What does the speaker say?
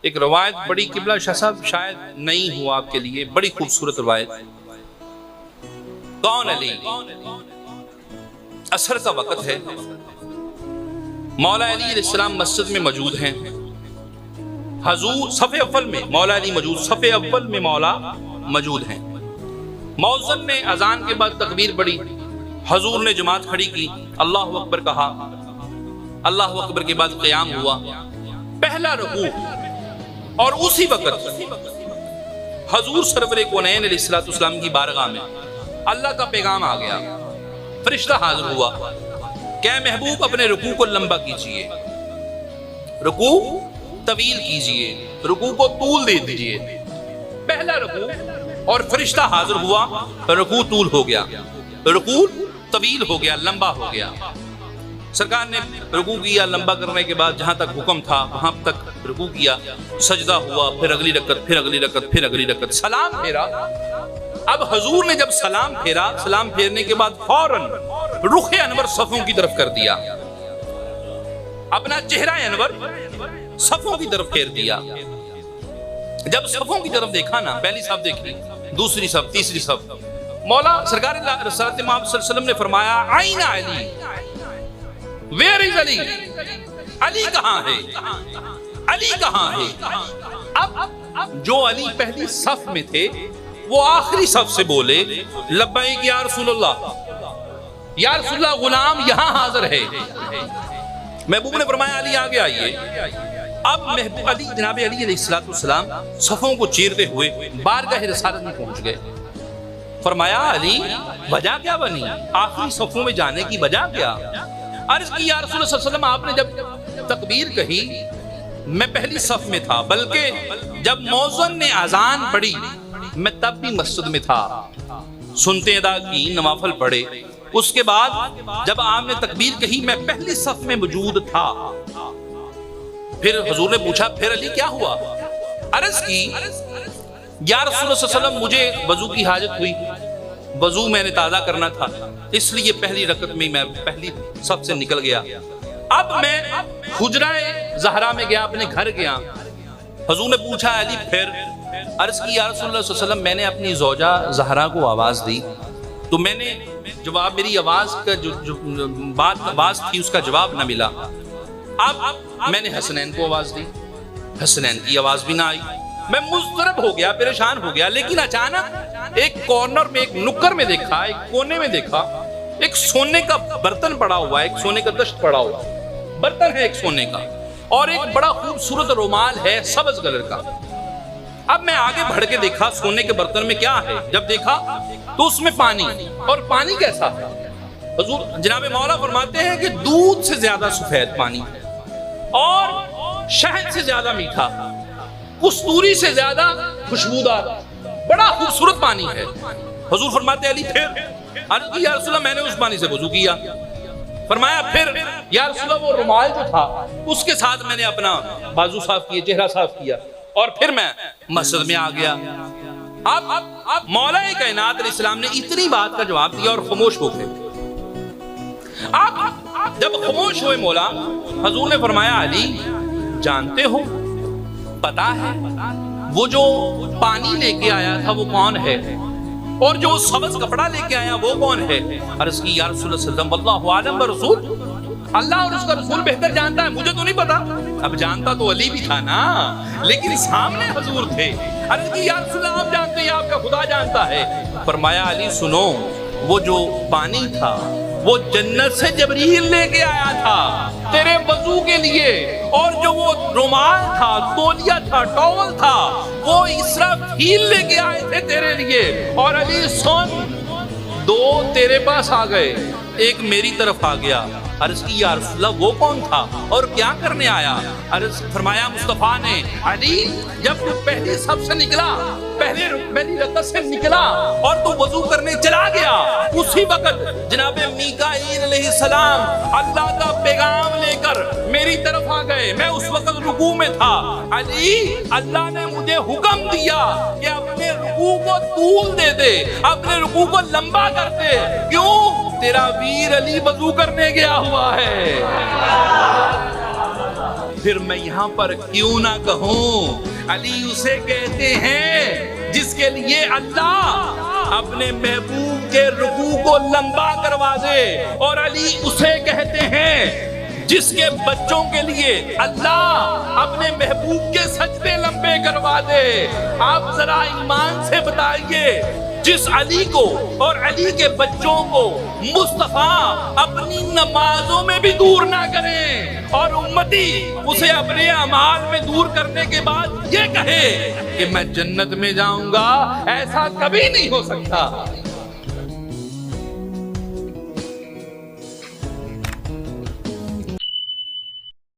ایک روایت بڑی قبلہ شاہ صاحب شاید نہیں ہوا آپ کے لیے، بڑی خوبصورت روایت. کون علی؟ عصر کا وقت ہے، مولا علی علیہ السلام مسجد میں موجود ہیں. حضور صف اول میں مولا علی موجود، صف اول میں مولا موجود ہیں. مؤذن نے اذان کے بعد تکبیر پڑھی، حضور نے جماعت کھڑی کی، اللہ اکبر کہا، اللہ اکبر کے بعد قیام ہوا، پہلا رکوع. اور اسی وقت حضور سرور کونین علیہ السلام کی بارگاہ میں اللہ کا پیغام آ گیا. فرشتہ حاضر ہوا کہ اے محبوب اپنے رکوع کو لمبا کیجئے، رکوع طویل کیجئے، رکوع کو طول دے دیجئے. پہلا رکوع اور فرشتہ حاضر ہوا، رکوع طول ہو گیا، رکوع طویل ہو گیا، لمبا ہو گیا. سرکار نے رکوع کیا، لمبا کرنے کے بعد جہاں تک حکم تھا وہاں تک رکوع کیا، سجدہ ہوا، پھر اگلی رکعت، پھر اگلی رکعت، پھر اگلی رکعت، سلام پھیرا. اب حضور نے جب سلام پھیرا، سلام پھیرنے کے بعد فوراً رخ انور صفوں کی طرف کر دیا، اپنا چہرہ انور صفوں کی طرف پھیر دیا. جب صفوں کی طرف دیکھا نا، پہلی صف دیکھی، دوسری صف، تیسری صف، مولا سرکار رسالت محمد صلی اللہ علیہ وسلم نے فرمایا آئین علی، ویئر از علی، علی کہاں ہے، علی کہاں ہے. اب جو علی پہلی صف میں تھے وہ آخری صف سے بولے لبیک یا رسول اللہ، یا رسول اللہ غلام یہاں حاضر ہے. محبوب نے فرمایا علی آگے آئیے. اب محبوب علی جناب علی علیہ السلام صفوں کو چیرتے ہوئے بارگاہ رسالت میں پہنچ گئے. فرمایا علی وجہ کیا بنی، آخری صفوں میں جانے کی وجہ کیا؟ عرض کی یا رسول اللہ صلی اللہ علیہ وسلم آپ نے جب تکبیر کہی میں پہلی صف میں تھا، بلکہ جب مؤذن نے اذان پڑھی میں تب بھی مسجد میں تھا، سنتے ادا کی، نوافل پڑھے. اس کے بعد جب آپ نے تکبیر کہی میں پہلی صف میں موجود تھا. پھر حضور نے پوچھا پھر علی کیا ہوا؟ عرض کی یا رسول اللہ صلی اللہ علیہ وسلم مجھے وضو کی حاجت ہوئی، وضو میں نے تازہ کرنا تھا، اس لیے پہلی رکعت میں پہلی صف سے نکل گیا. اب میں حجرہ زہرا میں گیا، اپنے گھر گیا. حضور نے پوچھا علی پھر؟ عرض کی یا رسول اللہ صلی اللہ علیہ وسلم میں نے اپنی زوجہ زہرا کو آواز دی تو میں نے جواب، میری آواز کا جو بات آواز تھی اس کا جواب نہ ملا. اب میں نے حسنین کو آواز دی، حسنین کی آواز بھی نہ آئی. میں مضطرب ہو گیا، پریشان ہو گیا. لیکن اچانک ایک کارنر میں، ایک نکر میں دیکھا، ایک کونے میں دیکھا ایک سونے کا برتن پڑا ہوا ہے، ایک سونے کا دشت پڑا ہوا برتن ہے ایک سونے کا، اور ایک بڑا خوبصورت رومال ہے سبز کلر کا. اب میں آگے بڑھ کے دیکھا سونے کے برتن میں کیا ہے. جب دیکھا تو اس میں پانی، اور پانی کیسا تھا؟ حضور جناب مولا فرماتے ہیں کہ دودھ سے زیادہ سفید پانی اور شہد سے زیادہ میٹھا، کستوری سے زیادہ خوشبودار، بڑا خوبصورت پانی ہے. حضور فرماتے علی پھر؟ عرض کی یا رسول اللہ میں نے اس پانی سے وضو کیا. فرمایا پھر؟ یا رسول اللہ وہ رومال جو تھا اس کے ساتھ میں نے اپنا بازو صاف کیے، چہرہ صاف کیا، اور پھر میں مسجد میں آ گیا. اب مولا کائنات علیہ السلام نے اتنی بات کا جواب دیا اور خاموش ہو گئے. اب جب خاموش ہوئے مولا، حضور نے فرمایا علی جانتے ہو، پتا ہے وہ جو پانی لے کے آیا تھا وہ کون ہے، اور جو سبز کپڑا لے کے آیا وہ کون ہے؟ عرض کی یا رسول اللہ صلی اللہ علیہ وسلم واللہ عالم برسول، اللہ اور اس کا رسول بہتر جانتا ہے، مجھے تو نہیں پتا. اب جانتا تو علی بھی تھا نا، لیکن سامنے حضور تھے. عرض کی یا رسول اللہ آپ جانتے ہیں، آپ کا خدا جانتا ہے. فرمایا علی سنو، وہ جو پانی تھا وہ جنت سے جبریل لے کے آیا تھا تیرے وضو کے لیے، اور جو وہ رومال تھا، تولیہ تھا، ٹاول تھا، وہ اسرافیل لے کے آئے تھے تیرے لیے. اور علی سن، دو تیرے پاس آ گئے، ایک میری طرف آ گیا. عرض کی یا رسول اللہ وہ کون تھا اور کیا کرنے آیا؟ عرض فرمایا مصطفیٰ نے علی جب تو پہلی صف سے نکلا، پہلی رکعت سے نکلا اور تو وضو کرنے چلا گیا، اسی وقت جناب میکائیل علیہ السلام اللہ کا پیغام لے کر میری طرف آ گئے. میں اس وقت رکوع میں تھا. علی اللہ نے مجھے حکم دیا کہ اپنے رکوع کو طول دے دے، اپنے رکوع کو لمبا کر دے. کیوں؟ تیرا ویر علی وضو کرنے گیا ہوا ہے. پھر میں یہاں پر کیوں نہ کہوں علی اسے کہتے ہیں جس کے لیے اللہ اپنے محبوب کے رکوع کو لمبا کروا دے، اور علی اسے کہتے ہیں جس کے بچوں کے لیے اللہ اپنے محبوب کے سجدے لمبے کروا دے۔ آپ ذرا ایمان سے بتائیے، جس علی کو اور علی کے بچوں کو مصطفیٰ اپنی نمازوں میں بھی دور نہ کریں، اور امتی اسے اپنے اعمال میں دور کرنے کے بعد یہ کہے کہ میں جنت میں جاؤں گا، ایسا کبھی نہیں ہو سکتا۔